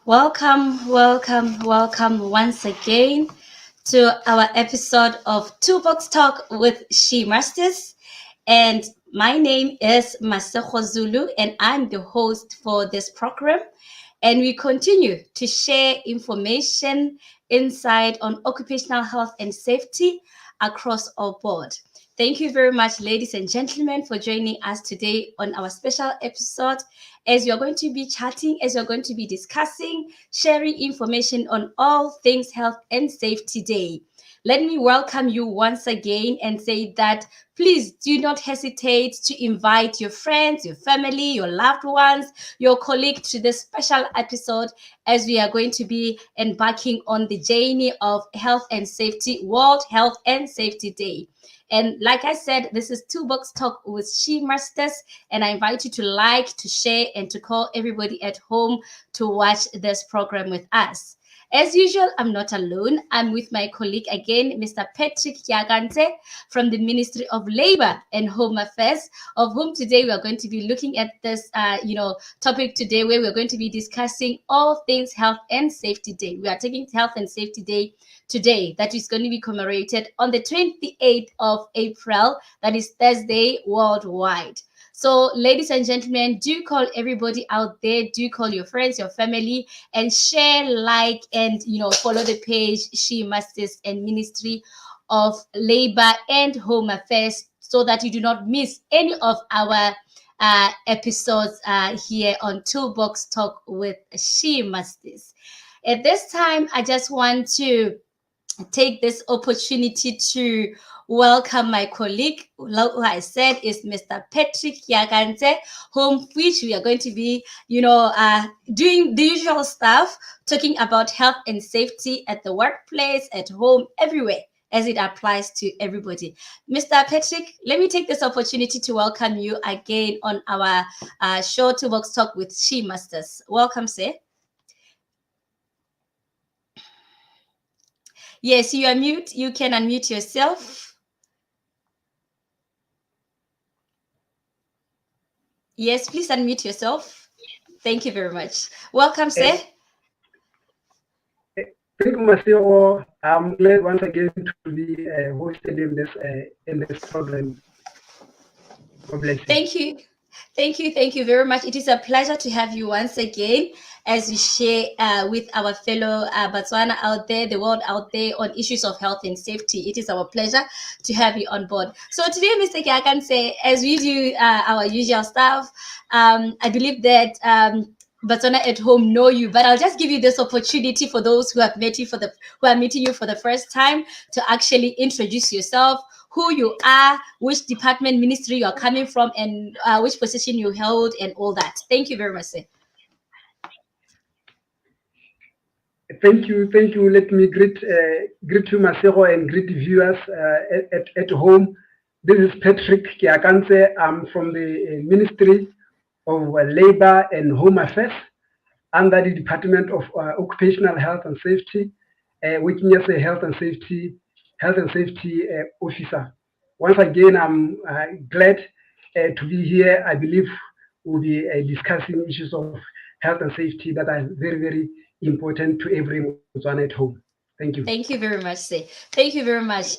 Welcome once again to our episode of Toolbox Talk with She Masters. And my name is Maseko Zulu, and I'm the host for this program. And we continue to share information, insight on occupational health and safety across our board. Thank you very much, ladies and gentlemen, for joining us today on our special episode as you're going to be chatting, as you're going to be discussing, sharing information on all things health and safety day. Let me welcome you once again and say that please do not hesitate to invite your friends, your family, your loved ones, your colleagues to this special episode as we are going to be embarking on the journey of health and safety, World Health and Safety Day. And like I said, this is Toolbox Talk with She Masters, and I invite you to like, to share, and to call everybody at home to watch this program with us. As usual, I'm not alone. I'm with my colleague again, Mr. Patrick Yagante from the Ministry of Labor and Home Affairs, of whom today we are going to be looking at this, topic today, where we're going to be discussing all things Health and Safety Day. We are taking Health and Safety Day today, that is going to be commemorated on the 28th of April, that is Thursday, worldwide. So, ladies and gentlemen, do call everybody out there, do call your friends, your family, and share, like, and follow the page She Masters and Ministry of Labor and Home Affairs, so that you do not miss any of our episodes here on Toolbox Talk with She Masters. At this time, I just want to take this opportunity to welcome my colleague, who I said is Mr. Patrick Yagante, whom which we are going to be, doing the usual stuff, talking about health and safety at the workplace, at home, everywhere, as it applies to everybody. Mr. Patrick, let me take this opportunity to welcome you again on our show, Toolbox Talk with She Masters. Welcome, sir. Yes, you are mute. You can unmute yourself. Yes, please unmute yourself. Thank you very much. Welcome, sir. Thank you, Maseo. I'm glad once again to be hosted in this program. God bless you. Thank you very much. It is a pleasure to have you once again as we share with our fellow Botswana out there, the world out there, on issues of health and safety. It is our pleasure to have you on board. So today, Mr. Kiakan, say, as we do our usual stuff, I believe that Botswana at home know you, but I'll just give you this opportunity for those who have who are meeting you for the first time, to actually introduce yourself, who you are, which department, ministry you are coming from, and which position you held, and all that. Thank you very much, sir. Thank you. Let me greet you, Maseo, and greet viewers at home. This is Patrick Kiakanse. I'm from the Ministry of Labor and Home Affairs, under the Department of Occupational Health and Safety, working as a health and safety officer. Once again, I'm glad to be here. I believe we'll be discussing issues of health and safety that are very, very important to every Botswana at home. Thank you. Thank you very much, sir. Thank you very much.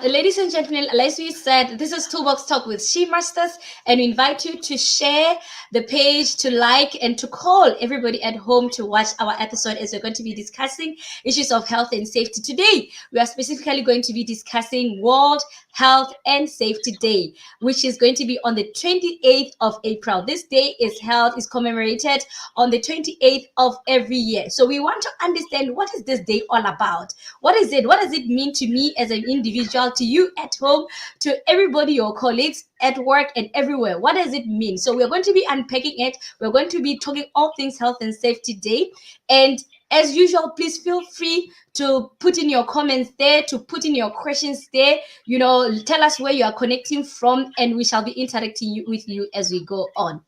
Ladies and gentlemen, as we said, this is Toolbox Talk with She Masters, and we invite you to share the page, to like, and to call everybody at home to watch our episode, as we're going to be discussing issues of health and safety. Today, we are specifically going to be discussing World Health and Safety Day, which is going to be on the 28th of April. This day is commemorated on the 28th of every year. So we want to understand, what is this day all about? What is it? What does it mean to me as an individual, to you at home, to everybody, your colleagues at work and everywhere? What does it mean? So we're going to be unpacking it. We're going to be talking all things Health and Safety Day. And as usual, please feel free to put in your comments there, to put in your questions there. Tell us where you are connecting from, and we shall be interacting with you as we go on.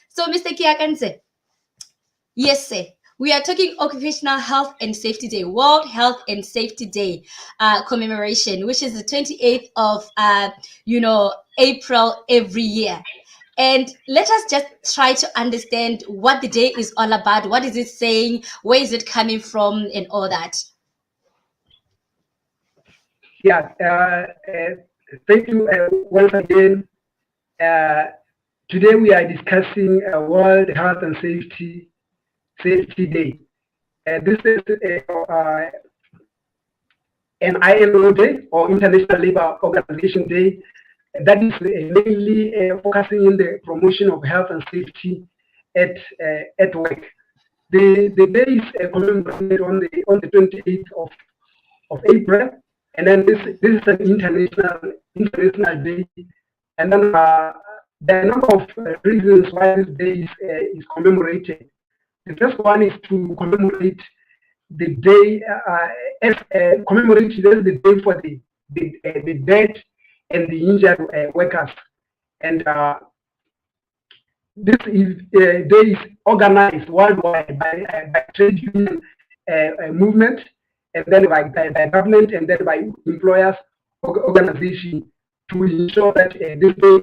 So, Mr. Kiakanse, yes, sir. We are talking Occupational Health and Safety Day, World Health and Safety Day commemoration, which is the 28th of April every year. And let us just try to understand what the day is all about. What is it saying? Where is it coming from? And all that. Yeah, thank you once again. Uh, Today we are discussing World Health and Safety Day. This is an ILO day, or International Labour Organization Day, that is mainly focusing on the promotion of health and safety at work. The day is commemorated on the 28th of April, and then this is an international day, and then there are a number of reasons why this day is commemorated. The first one is to commemorate the day as commemorate as the day for the dead and the injured workers, and this day is organized worldwide by trade union movement, and then by government, and then by employers organization, to ensure that this day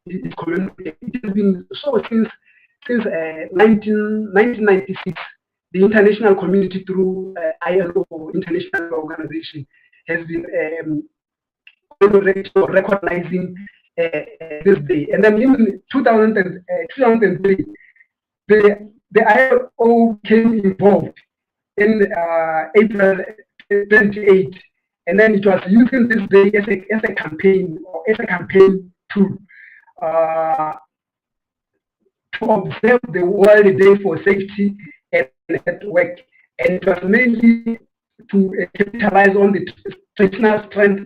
is commemorated. It has been so since 1996. The international community through ILO, International Organization, has been recognizing this day. And then in 2003, the ILO came involved in April 28, and then it was using this day as a campaign, or as a campaign tool uh, to observe the World Day for Safety at work. And it was mainly to capitalize on the traditional strength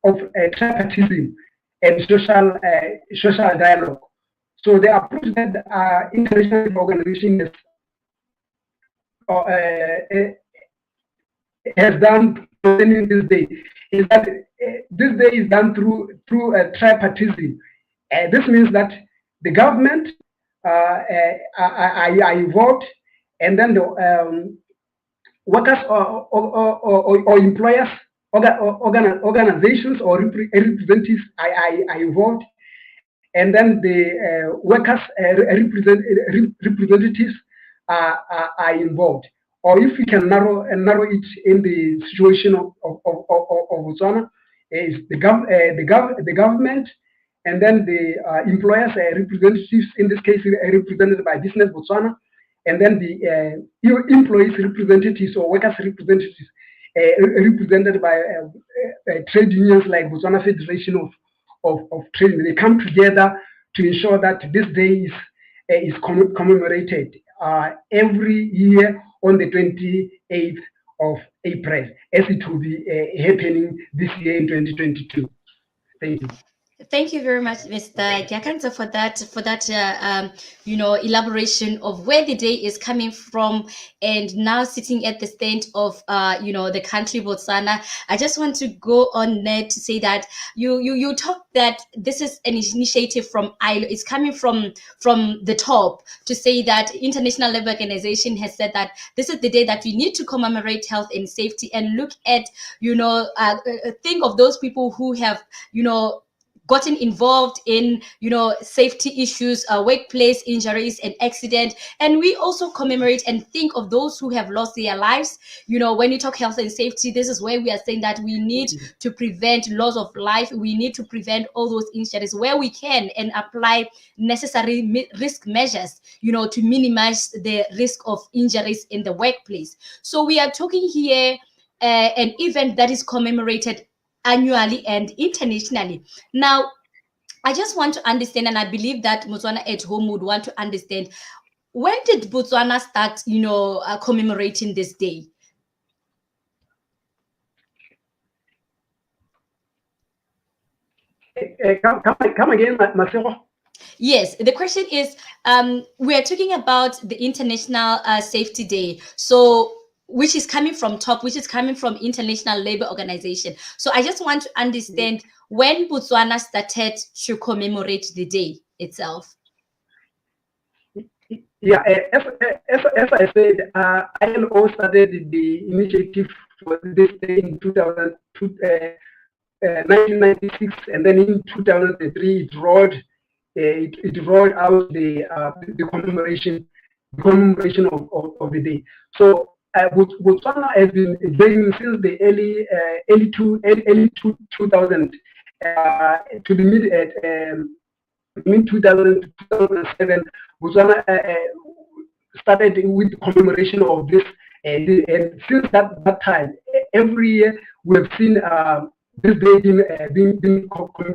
of tripartism and social dialogue. So the approach that international organization has done concerning this day is that this day is done through tripartism. This means that the government are involved, and then the workers or employers, organizations or representatives are involved, and then the workers representatives are involved. Or if we can narrow it in the situation of Botswana, is the government, and then the employers representatives, in this case represented by Business Botswana, and then the employees representatives or workers representatives represented by trade unions like Botswana Federation of Trade. They come together to ensure that this day is commemorated every year on the 28th of April, as it will be happening this year in 2022. Thank you. Thank you very much, Mr. Diakanza, for that elaboration of where the day is coming from, and now sitting at the stand of the country Botswana. I just want to go on there to say that you talked that this is an initiative from ILO. It's coming from the top, to say that International Labour Organization has said that this is the day that we need to commemorate health and safety, and look at think of those people who have gotten involved in safety issues, workplace injuries and accident. And we also commemorate and think of those who have lost their lives. When you talk health and safety, this is where we are saying that we need to prevent loss of life. We need to prevent all those injuries where we can, and apply necessary risk measures to minimize the risk of injuries in the workplace. So we are talking here an event that is commemorated annually and internationally. Now, I just want to understand, and I believe that Botswana at home would want to understand, when did Botswana start, commemorating this day? Come again, Masero. Yes, the question is, we are talking about the International Safety Day. So, which is coming from top, which is coming from International Labour Organization. So I just want to understand when Botswana started to commemorate the day itself. Yeah, as I said, ILO started the initiative for this day in 1996, and then in 2003 it rolled it rolled out the commemoration of the day. So Botswana has been doing since the early 2000 to the mid 2000 to 2007. Botswana started with commemoration of this, and since that time, every year we have seen this day being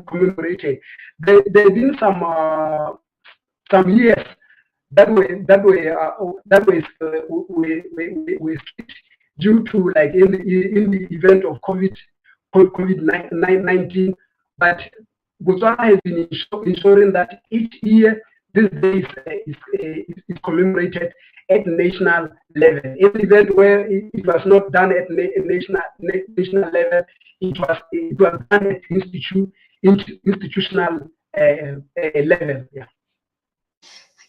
commemorated. There have been some years we skipped due to, like, in the event of COVID-19, but Botswana has been ensuring that each year this day is commemorated at national level. In the event where it was not done at national level, it was done at institutional level. Yeah.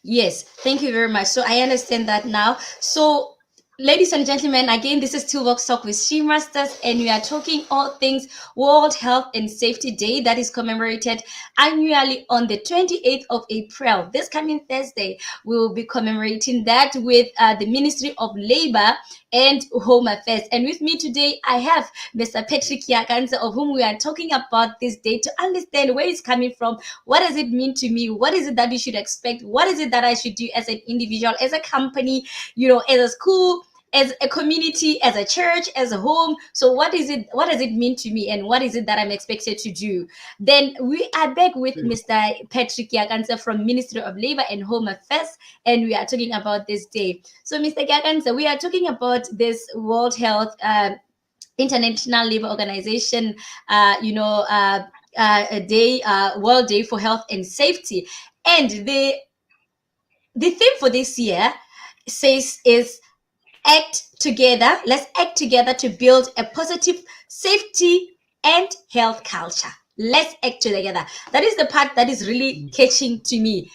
Yes, thank you very much. So I understand that now. So, ladies and gentlemen, again, this is Toolbox Talk with She Masters, and we are talking all things World Health and Safety Day that is commemorated annually on the 28th of April. This coming Thursday, we will be commemorating that with the Ministry of Labor and Home Affairs. And with me today, I have Mr. Patrick Yakanza, of whom we are talking about this day to understand where it's coming from, what does it mean to me, what is it that you should expect, what is it that I should do as an individual, as a company, as a school, as a community, as a church, as a home. So what does it mean to me, and what is it that I'm expected to do? Then we are back with Mr. Patrick Yakanza from Ministry of Labor and Home Affairs, and we are talking about this day. So Mr. Yakanza, we are talking about this World Health International Labor Organization a day, World Day for Health and Safety. And the theme for this year is act together. Let's act together to build a positive safety and health culture. Let's act together. That is the part that is really catching to me.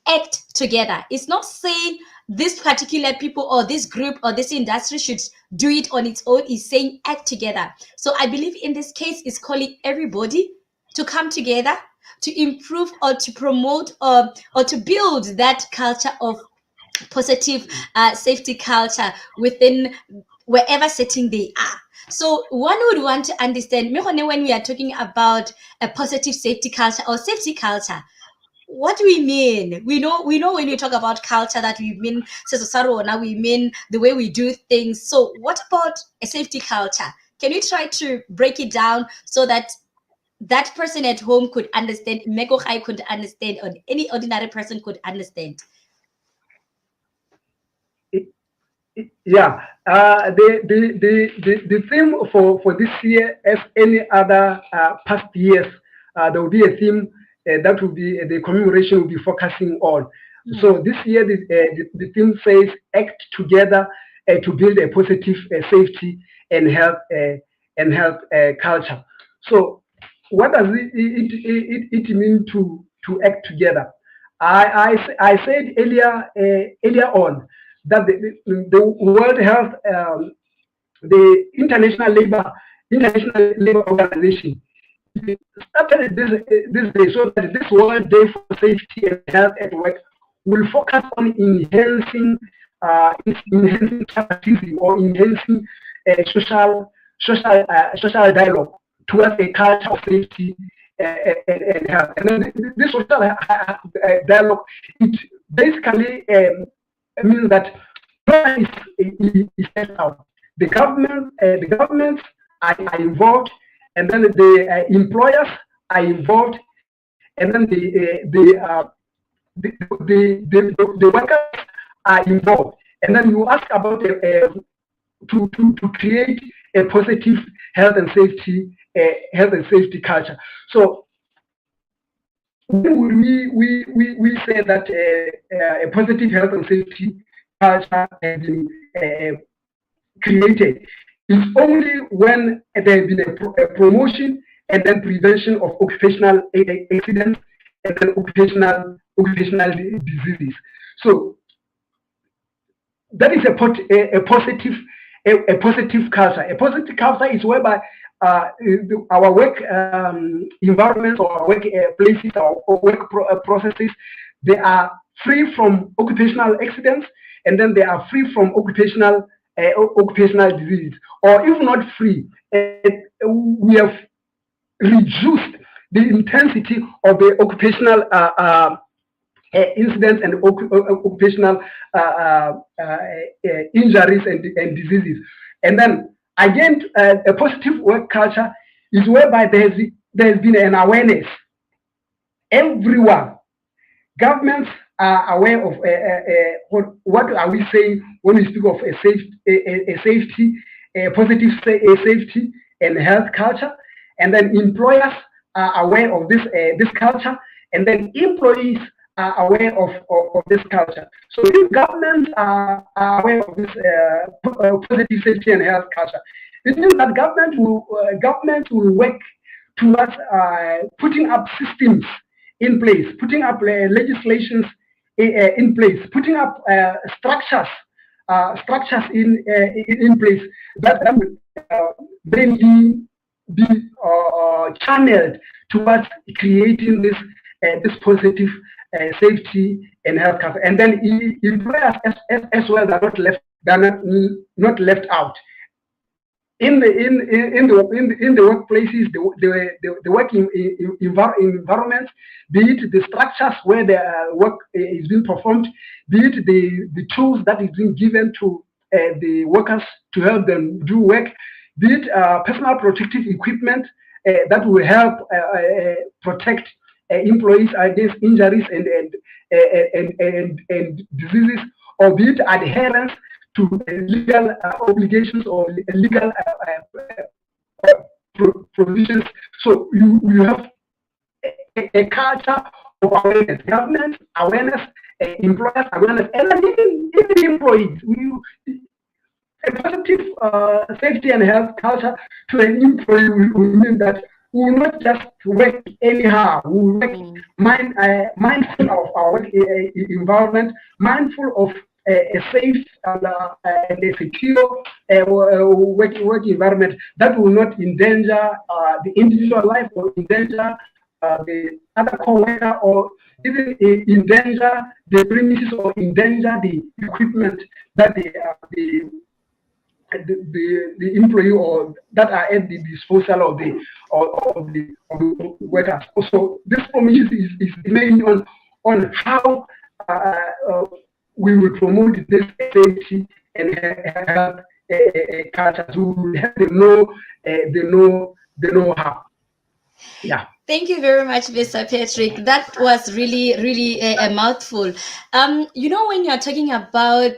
Act together. It's not saying this particular people or this group or this industry should do it on its own. It's saying act together. So I believe in this case it's calling everybody to come together to improve or to promote or to build that culture of positive safety culture within wherever setting they are. So one would want to understand when we are talking about a positive safety culture or safety culture, what do we mean? We know when we talk about culture that we mean now we mean the way we do things. So what about a safety culture? Can you try to break it down so that that person at home could understand, Megochai could understand, or any ordinary person could understand? Yeah, the theme for this year, as any other past years, there will be a theme that will be the commemoration will be focusing on. So this year, the theme says act together to build a positive safety and health culture. So what does it mean to act together? I said earlier on that the World Health, the International Labor Organization started this day, so that this World Day for Safety and Health at Work will focus on enhancing capitalism or enhancing social dialogue towards a culture of safety and health. And then this social dialogue, it basically means that is set out. The governments are involved, and then the employers are involved, and then the workers are involved. And then you ask about to create a positive health and safety culture. So when we say that a positive health and safety culture has been created, it's only when there has been a promotion and then prevention of occupational accidents and then occupational diseases. So that is a positive culture. A positive culture is whereby our work environments or our work places or work processes, they are free from occupational accidents, and then they are free from occupational disease, or if not free, we have reduced the intensity of the occupational incidents and occupational injuries and diseases. And then again, a positive work culture is whereby there's been an awareness everywhere. Governments are aware of what are we saying when we speak of a positive safety and health culture, and then employers are aware of this culture, and then employees are aware of this culture. So if governments are aware of this positive safety and health culture, it means that government will work towards putting up systems in place, putting up legislations in place, putting up structures in place that will mainly be channeled towards creating this positive safety and health culture. And then employers as well are not left out in the workplaces, the working environments, be it the structures where the work is being performed, be it the tools that is being given to the workers to help them do work, be it personal protective equipment that will help protect employees against injuries and diseases, or be it adherence to legal obligations or legal provisions. So you have a culture of awareness, government awareness, employers awareness, and then even employees. A positive safety and health culture to an employee will mean that we will not just work anyhow. We will work mindful of our work environment, mindful of a safe and a secure work environment that will not endanger the individual life or endanger the other co-worker, or even endanger the premises or endanger the equipment that the employee or that are at the disposal of the workers. Also, this commission is mainly on how we will promote this safety and health culture. So we will have the know how. Yeah. Thank you very much, Mr. Patrick. That was really, really a mouthful. When you're talking about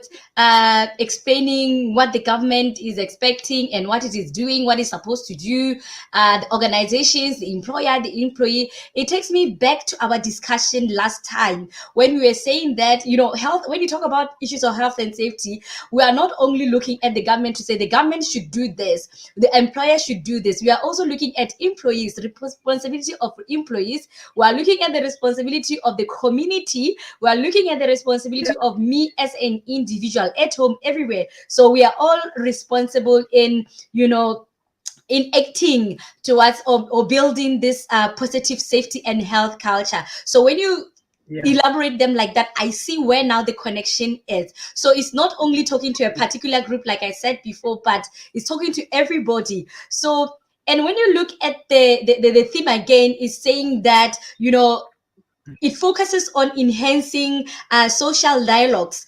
explaining what the government is expecting and what it is doing, what it's supposed to do, the organizations, the employer, the employee, it takes me back to our discussion last time when we were saying that, health, when you talk about issues of health and safety, we are not only looking at the government to say the government should do this, the employer should do this. We are also looking at employees, the responsibility of employees. We are looking at the responsibility of the community. We are looking at the responsibility of me as an individual at home, everywhere. So we are all responsible in acting towards or building this positive safety and health culture. So when you elaborate them like that, I see where now the connection is. So it's not only talking to a particular group, like I said before, but it's talking to everybody. So, and when you look at the theme again, is saying that, it focuses on enhancing social dialogues,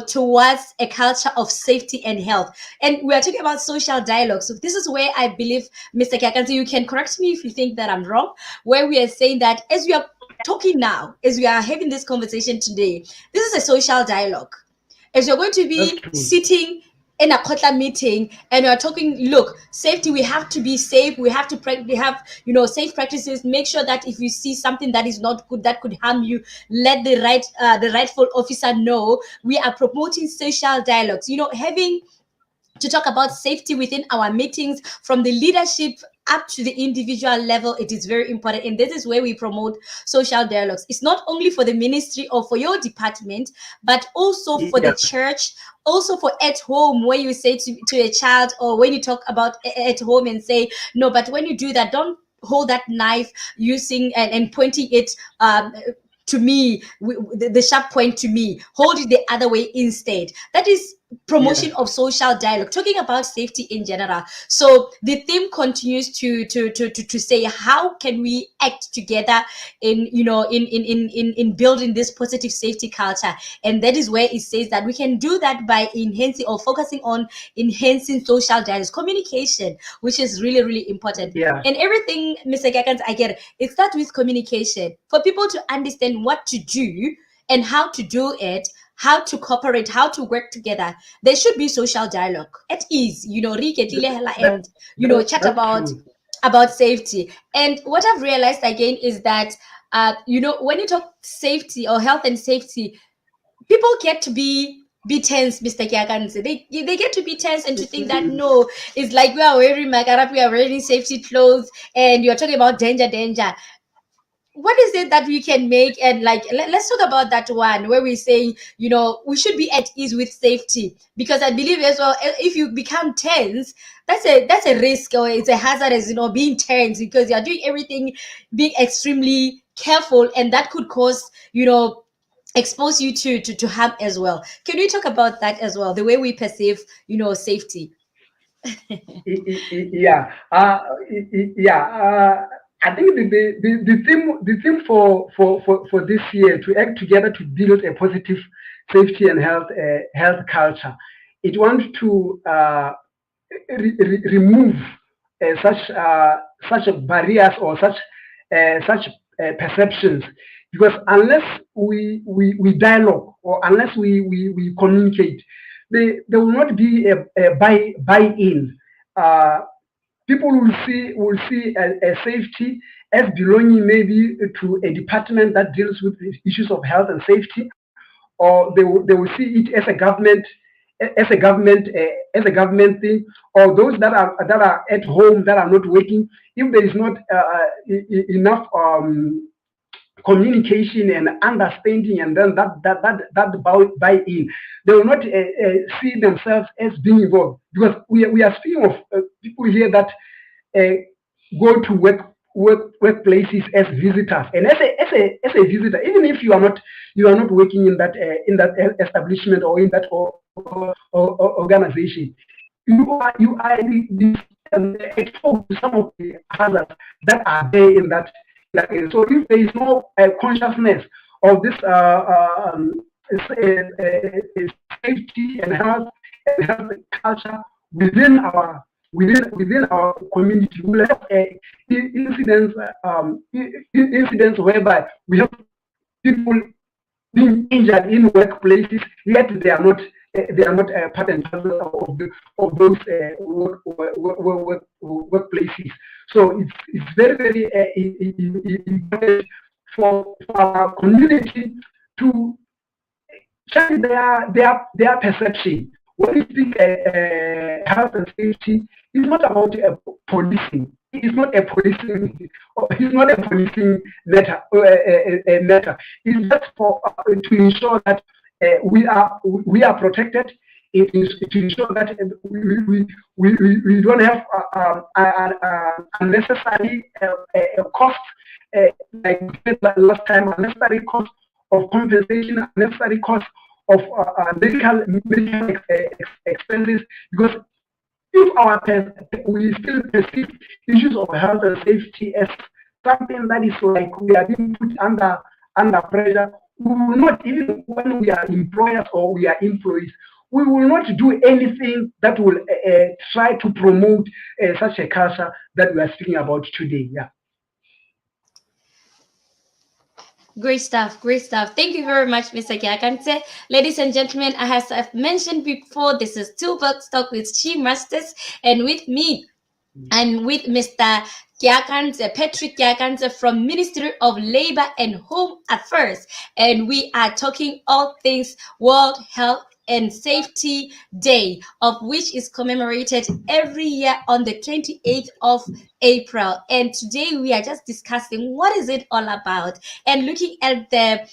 towards a culture of safety and health. And we are talking about social dialogue. So this is where I believe, Mr. Kakanzi, you can correct me if you think that I'm wrong, where we are saying that as we are talking now, as we are having this conversation today, this is a social dialogue. As you're going to be sitting in a Kotla meeting and we're talking, look, safety, we have to be safe, we have to have safe practices, make sure that if you see something that is not good, that could harm you, let the rightful officer know. We are promoting social dialogues, having to talk about safety within our meetings, from the leadership up to the individual level, it is very important. And this is where we promote social dialogues. It's not only for the ministry or for your department, but also for the Yeah. church, also for at home, when you say to a child, or when you talk about at home and say, no, but when you do that, don't hold that knife using and pointing it to me, the sharp point to me, hold it the other way instead. That is promotion Yeah. of social dialogue, talking about safety in general. So the theme continues to say, how can we act together in, in building this positive safety culture. And that is where it says that we can do that by enhancing or focusing on enhancing social dialogue, communication, which is really, really important. Yeah. And everything, Mr. Gakans, I get it. It starts with communication for people to understand what to do and how to do it, how to cooperate, how to work together. There should be social dialogue at ease, That, and chat that's true. about safety. And what I've realized again is that when you talk safety or health and safety, people get to be tense, Mr. Kiakanse. They get to be tense and to think that no, it's like we are wearing magarap, we are wearing safety clothes, and you're talking about danger. What is it that we can make? And like let's talk about that one where we say, we should be at ease with safety, because I believe as well, if you become tense, that's a risk, or it's a hazard, as being tense, because you're doing everything being extremely careful, and that could cause, expose you to harm as well. Can we talk about that as well, the way we perceive, safety? Yeah. Yeah. I think the theme for this year, to act together to build a positive safety and health culture. It wants to remove such barriers or such perceptions, because unless we dialogue, or unless we communicate, there will not be a buy-in. uh, People will see a safety as belonging maybe to a department that deals with the issues of health and safety, or they will see it as a government thing, or those that are at home, that are not working. If there is not enough communication and understanding, and then that buy-in, they will not see themselves as being involved, because we are speaking of people here that uh, go to workplaces as visitors, and as a visitor, even if you are not working in that establishment, or in that or organization, you are exposed to some of the hazards that are there in that area. So if there is no consciousness of this safety and health culture within our community, we will have incidents, incidents whereby we have people being injured in workplaces, yet they are not part and parcel of those workplaces. So it's very, very important for our community to change their perception. When you think health and safety, it's not about policing. It's not a policing. It's not a policing matter. It's just for to ensure that we are protected. It is to ensure that we don't have unnecessary cost, like we said last time, unnecessary cost of compensation, unnecessary cost of medical expenses, because if we still perceive issues of health and safety as something that is like we are being put under pressure, we will not, even when we are employers or we are employees, we will not do anything that will try to promote such a culture that we are speaking about today. Yeah. Great stuff, great stuff. Thank you very much, Mr. Kiakante. Ladies and gentlemen, as I've mentioned before, this is Two Bucks Talk with She Masters, and with me, I'm with Mr. Kiakanze, Patrick Kiakanze from Ministry of Labor and Home Affairs, and we are talking all things World Health and Safety Day, of which is commemorated every year on the 28th of April. And today we are just discussing what is it all about and looking at the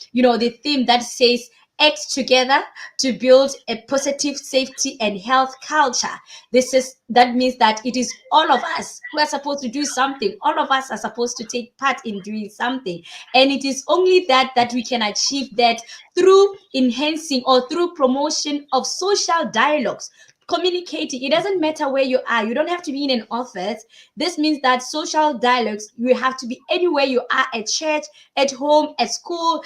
theme that says act together to build a positive safety and health culture. That means that it is all of us who are supposed to do something. All of us are supposed to take part in doing something. And it is only that we can achieve that through enhancing or through promotion of social dialogues, communicating. It doesn't matter where you are. You don't have to be in an office. This means that social dialogues, you have to be anywhere you are, at church, at home, at school,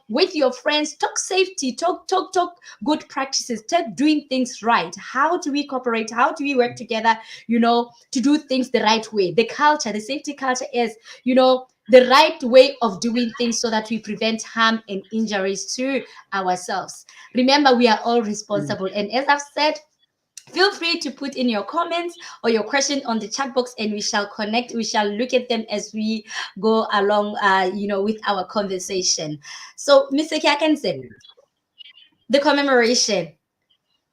with your friends. Talk safety, talk good practices, talk doing things right. How do we cooperate? How do we work together, to do things the right way? The culture, the safety culture is, the right way of doing things so that we prevent harm and injuries to ourselves. Remember, we are all responsible. And as I've said, feel free to put in your comments or your question on the chat box, and we shall connect. We shall look at them as we go along, with our conversation. So, Mr. Kyakense, the commemoration.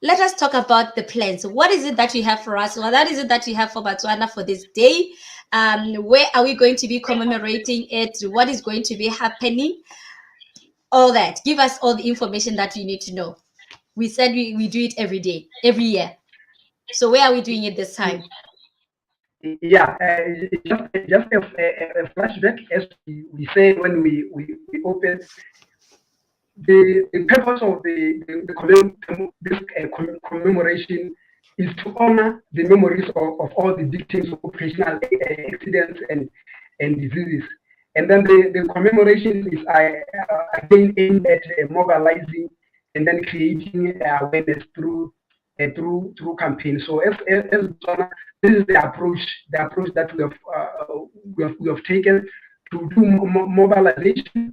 Let us talk about the plans. What is it that you have for us? What is it that you have for Botswana for this day? Where are we going to be commemorating it? What is going to be happening? All that. Give us all the information that you need to know. We said we do it every day, every year. So where are we doing it this time? Yeah, just a flashback, as we say when we open. The purpose of this commemoration is to honor the memories of all the victims of occupational accidents and diseases. And then the commemoration is again aimed at mobilizing and then creating awareness through campaigns. So as Botswana, this is the approach that we have taken to do mobilization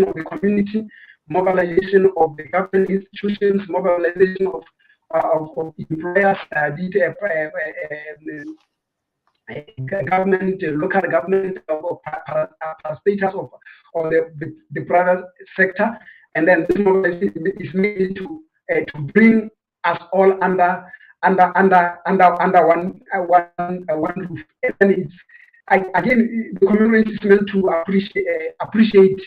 of the community, mobilization of the government institutions, mobilization of employers, government, local government, or status of the private sector. And then this mobilization is made to bring us all under one roof. And it's again, the community is meant to appreciate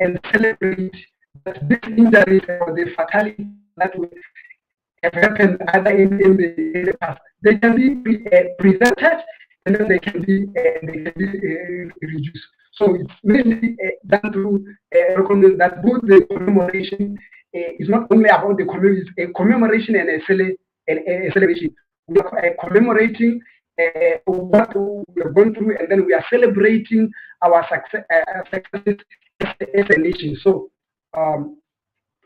and celebrate that these injuries or the fatality that have happened either in the past, they can be prevented, and then they can be reduced. So it's mainly done through recognition that both the commemoration is not only about the community, a commemoration and a celebration. We are commemorating what we have gone through, and then we are celebrating our successes as a nation. So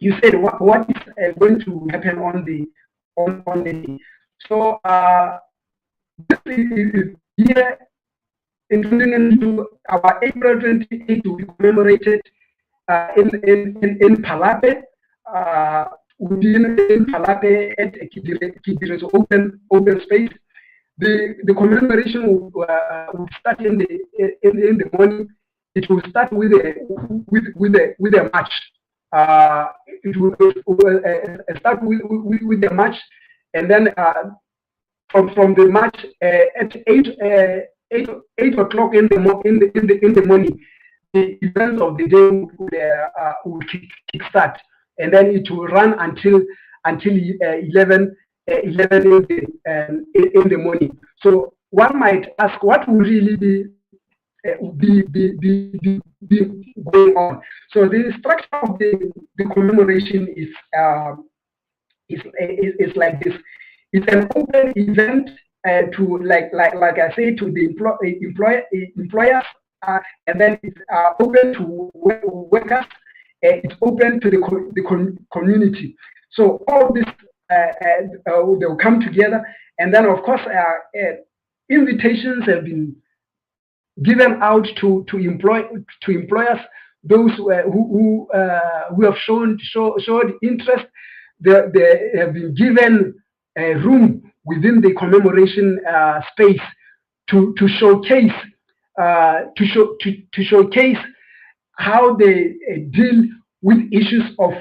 you said what is going to happen on the so this year in 2022, our April 28th will be commemorated in Palape. In Palape at Kidire's open space. The commemoration will start in the morning. It will start with a march. It will start with the march, and then from the march at 8 o'clock in the morning, the events of the day will kick start, and then it will run until 11 in the morning. So one might ask, what will really be going on? So the structure of the commemoration is like this. It's an open event to like I say, to the employers, and then it's open to workers. It's open to the community. So all this they'll come together, and then of course invitations have been given out to employers, those who have showed interest. They have been given room within the commemoration space to showcase how they deal with issues of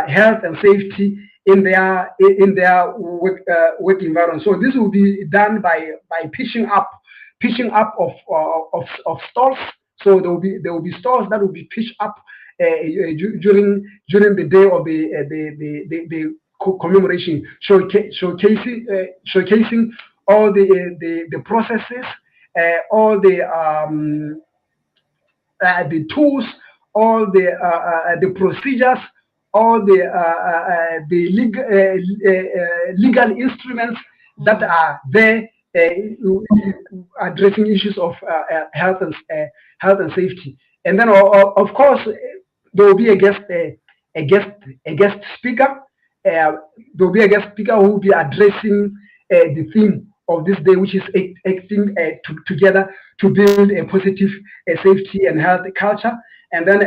health and safety in their work environment. So this will be done by pitching up of stalls. So there will be stalls that will be pitched up during the day of the commemoration, showcasing all the processes, all the tools, all the procedures, all the legal instruments that are there addressing issues of health and safety. And then, of course, there will be a guest a guest speaker. There will be a guest speaker who will be addressing the theme of this day, which is acting together to build a positive safety and health culture. And then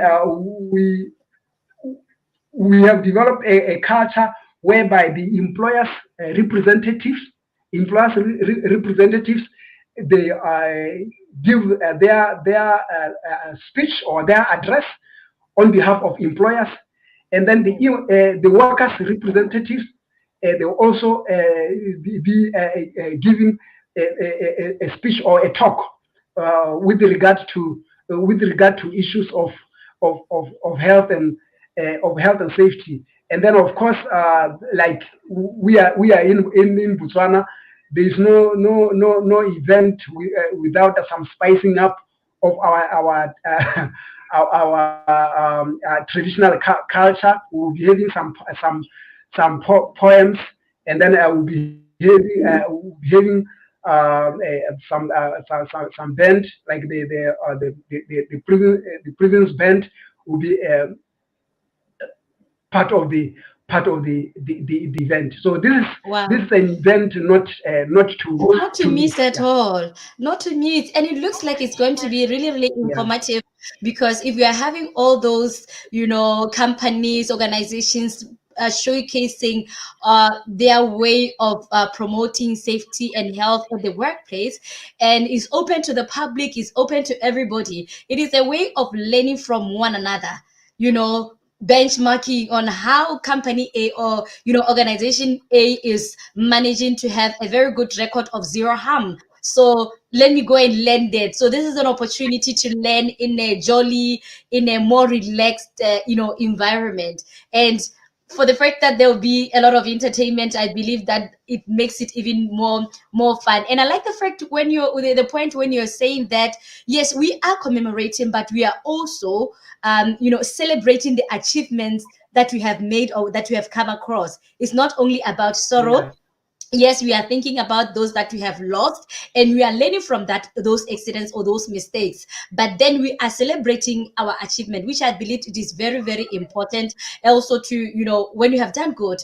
we have developed a culture whereby the employers representatives, they give their speech or their address on behalf of employers, and then the workers representatives, they will also be giving a speech or a talk with regard to issues of health and safety. And then, of course, like we are in Botswana, there is no event without some spicing up of our traditional culture. We will be having some poems, and then I will be having some band, like the previous band will be part of the event. So this Wow. is an event not Not to to miss. miss at Yeah, all. Not to miss. And it looks like it's going to be really, really yeah, informative because if we are having all those, companies, organizations showcasing their way of promoting safety and health at the workplace, and is open to the public, is open to everybody. It is a way of learning from one another, benchmarking on how company A or organization A is managing to have a very good record of zero harm. So let me go and learn that. So this is an opportunity to learn in a jolly, in a more relaxed, environment. And for the fact that there will be a lot of entertainment, I believe that it makes it even more fun. And I like the fact when you're the point when you're saying that yes, we are commemorating, but we are also celebrating the achievements that we have made or that we have come across. It's not only about sorrow. yeah, Yes, we are thinking about those that we have lost, and we are learning from those accidents or those mistakes, but then we are celebrating our achievement, which I believe it is very, very important. Also, to when you have done good,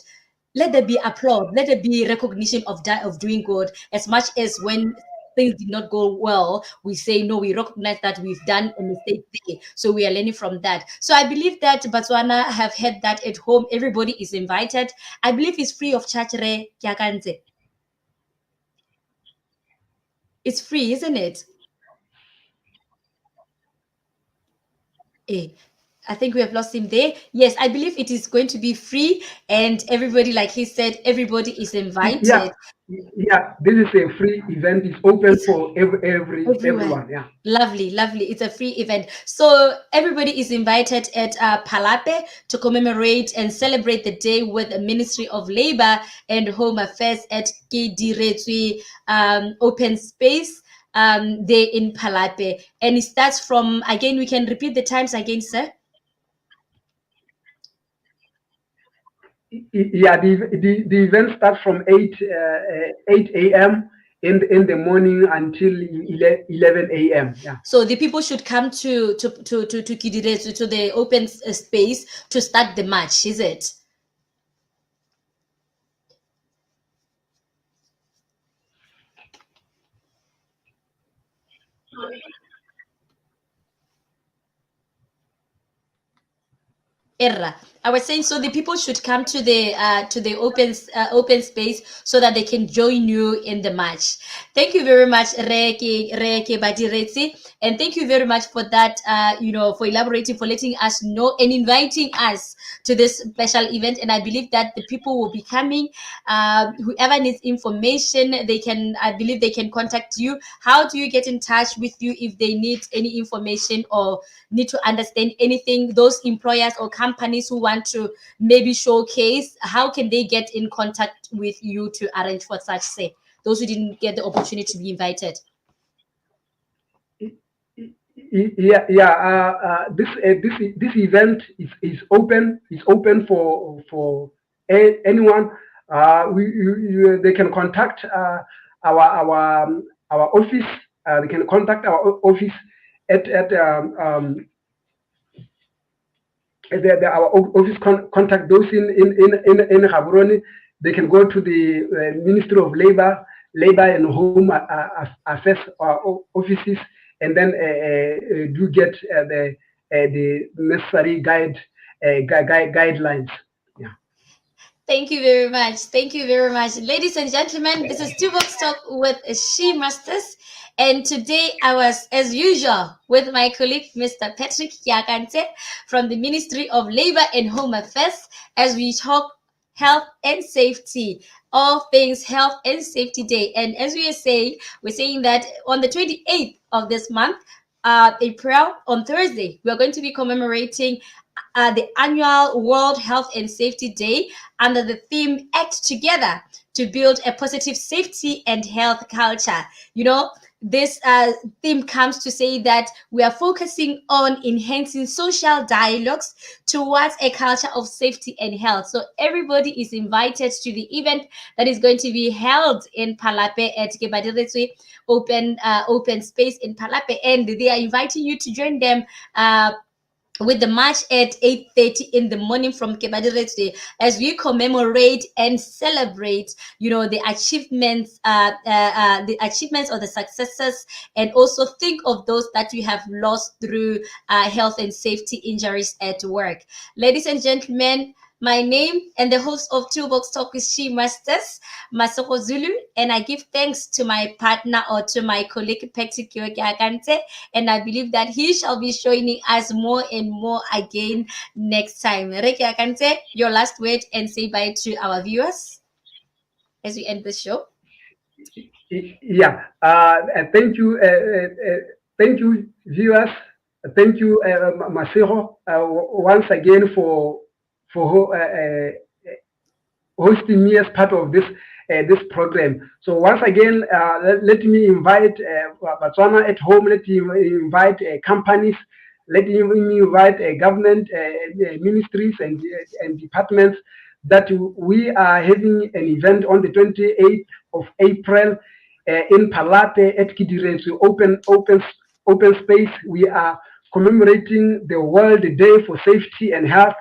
let there be applaud, let there be recognition of doing good. As much as when things did not go well, we say no, we recognize that we've done a mistake there, so we are learning from that. So I believe that Botswana have had that at home. Everybody is invited. I believe it's free of charge. It's free, isn't it? Eh, I think we have lost him there. Yes, I believe it is going to be free, and everybody, like he said, everybody is yeah, invited. yeah. This is a free event. It's open It's for everywhere. everyone. Yeah. Lovely, lovely. It's a free event. So everybody is invited at Palape to commemorate and celebrate the day with the Ministry of Labor and Home Affairs at Kidiretswi Open Space there in Palape. And it starts from, again, we can repeat the times again, sir. Yeah, the event starts from 8 a.m. in the morning until 11 a.m. Yeah. So the people should come to Kidiretswi, to the open space to start the march, is it? Erra. I was saying, so the people should come to the open space so that they can join you in the march. Thank you very much, Reke Badirezi, and thank you very much for that. For elaborating, for letting us know and inviting us to this special event. And I believe that the people will be coming. Whoever needs information, I believe they can contact you. How do you get in touch with you if they need any information or need to understand anything? Those employers or companies who want to maybe showcase, how can they get in contact with you to arrange for such, say, those who didn't get the opportunity to be invited? This event is open for anyone. They can contact our office. They can contact our office at our office contact those in Gaborone. They can go to the Ministry of Labor and Home Affairs offices, and then do get the necessary guidelines. Yeah. Thank you very much. Thank you very much. Ladies and gentlemen, this is Two Box Talk with She Masters. And today I was, as usual, with my colleague, Mr. Patrick Yakante from the Ministry of Labor and Home Affairs, as we talk health and safety, all things health and safety day. And as we are saying, we're saying that on the 28th of this month, April, on Thursday, we are going to be commemorating the annual World Health and Safety Day under the theme Act Together to Build a Positive Safety and Health Culture. This theme comes to say that we are focusing on enhancing social dialogues towards a culture of safety and health. So everybody is invited to the event that is going to be held in Palape at Kebadiretswe open space in Palape, and they are inviting you to join them with the march at 8:30 in the morning from Kebadiretswe as we commemorate and celebrate, the achievements or the successes, and also think of those that we have lost through health and safety injuries at work. Ladies and gentlemen, my name and the host of Two Box Talk with She Masters, Masoko Zulu, and I give thanks to my partner or to my colleague Patrick Akante, and I believe that he shall be joining us more and more again next time. Reki Akante, your last word and say bye to our viewers as we end the show. Yeah. Thank you, viewers. Thank you, Masero, once again for hosting me as part of this program. So once again, let me invite Botswana at home. Let me invite companies. Let me invite government ministries and departments that we are having an event on the 28th of April in Palate at Kidirensu open space. We are commemorating the World Day for Safety and Health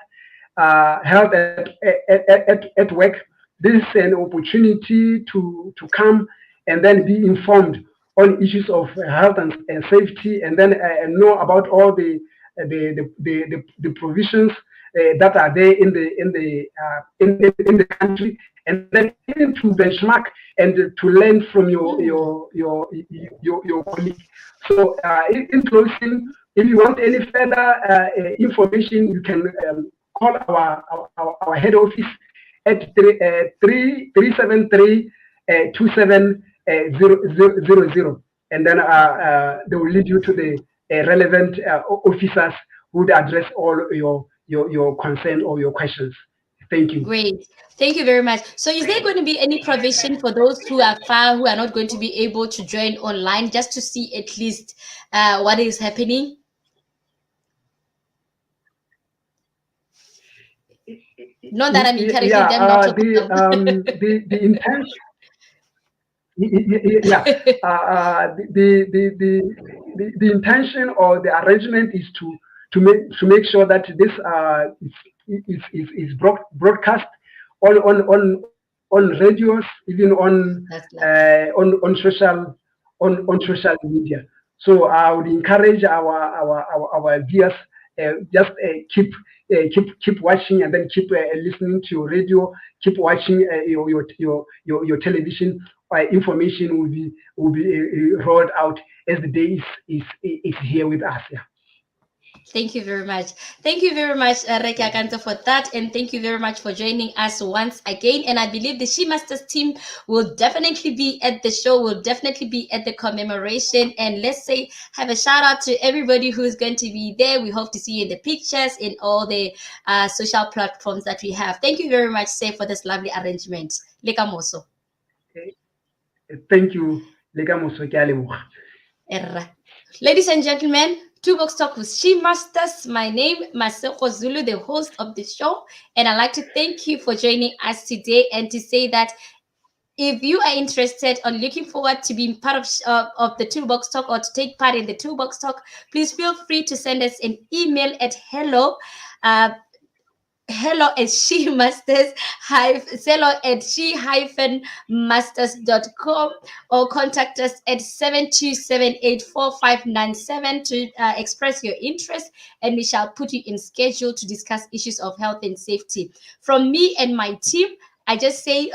at work. This is an opportunity to come and then be informed on issues of health and safety, and then know about all the provisions that are there in the country, and then even to benchmark and to learn from your colleague. So in closing, if you want any further information, you can call our head office at 373 2700, and then they will lead you to the relevant officers who would address all your concern or your questions. Thank you. Great. Thank you very much. So is there going to be any provision for those who are far, who are not going to be able to join online, just to see at least what is happening? Not that I'm encouraging them not to come. The intention. Yeah, the intention or the arrangement is to make sure that this is broadcast on radios, even on social media. So I would encourage our viewers just keep watching, and then keep listening to your radio, keep watching your television. Information will be rolled out as the day is here with us. Yeah. Thank you very much. Thank you very much, Reka Kanto, for that. And thank you very much for joining us once again. And I believe the She Masters team will definitely be at the show, will definitely be at the commemoration. And let's say, have a shout out to everybody who's going to be there. We hope to see you in the pictures, in all the social platforms that we have. Thank you very much, Say, for this lovely arrangement. Leka moso. Thank you, Lega Moso, ke a leboga. Erra. Ladies and gentlemen, Two Box Talk with She Masters. My name, Maseko Zulu, the host of the show, and I'd like to thank you for joining us today and to say that if you are interested or looking forward to being part of the Toolbox Talk or to take part in the Toolbox Talk, please feel free to send us an email at uh, hello@she-masters.com or contact us at 72784597 to express your interest, and we shall put you in schedule to discuss issues of health and safety. From me and my team, I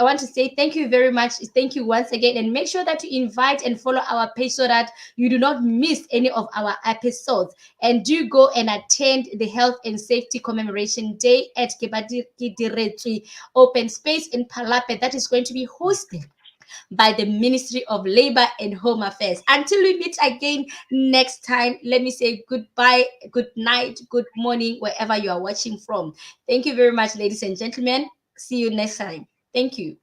want to say thank you very much. Thank you once again, and make sure that you invite and follow our page so that you do not miss any of our episodes. And do go and attend the Health and Safety Commemoration Day at Kebadiretsi Open Space in Palape that is going to be hosted by the Ministry of Labor and Home Affairs. Until we meet again next time, let me say goodbye, good night, good morning, wherever you are watching from. Thank you very much, ladies and gentlemen. See you next time. Thank you.